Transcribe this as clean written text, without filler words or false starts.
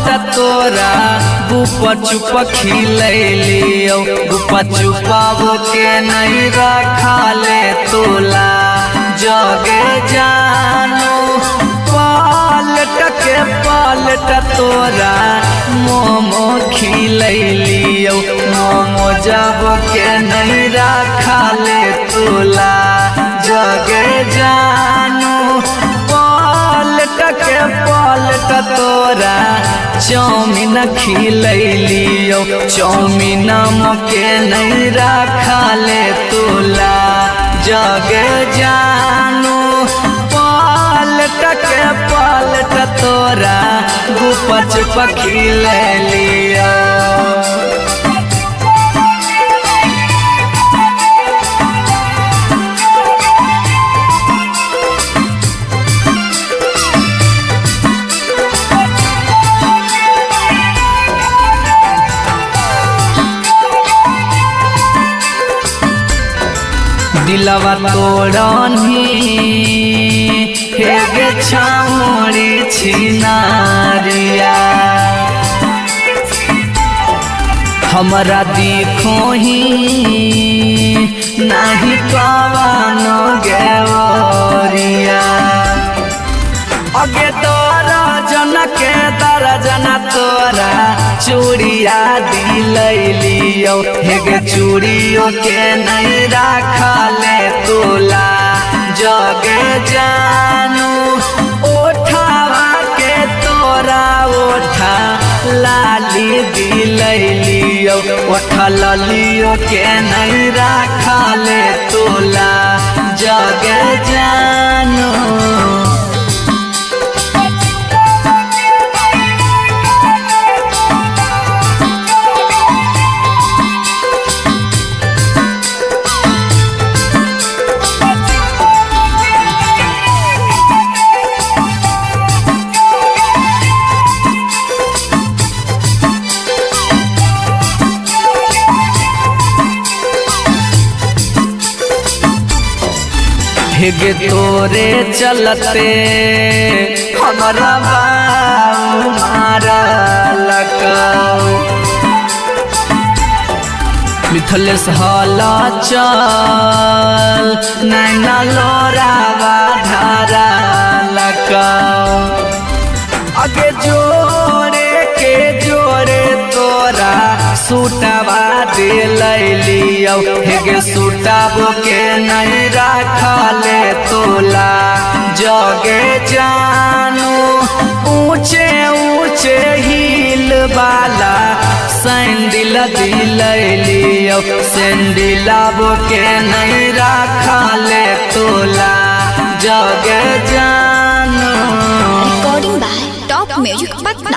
तोरा गुपा चुप खिलैलियो गुपा चुपाव के नहीं रखा ले तोला जगे जानो पालट तोरा मोमो खिलैलियो मोमो जब के नहीं रखा ले तोला जगे जानो पालट तोरा चाउमीन खिलैलियो चाउमीन के नहीं रखा ले तोला जगे जानो पालट तोरा गुपा चुप खिलैलियो। दिलवा तोड़नी हेगे छामुड़ी छिनारिया हमरा देखो ही नहीं कवानो गेवरिया अगे तोरा जन के दर्जन तोरा चूड़िया दिलैलियो हेगे चूड़ियों के नहीं रखा ले तोला जगे जानू ओठावा के तोरा ओठा लाली दिलैलियो ओठा ललियो के नहीं रखा ले तोला जगे जानू। हेगे तोरे चलते हमारा बाऊ मारा लगाओ मिथलेश हला चल नैना लोरावा धारा लगाओ आगे जोड़े के जोड़े तोरा सूटवा दिलैलियो हेगे सूटबो के नहीं रखा ले तोला जगे जानू ऊंचे ऊंचे हील वाला सैंडल दिलैलियो सैंडलबो के नहीं रखा ले तोला जगे जानू। Recording by top music Patna.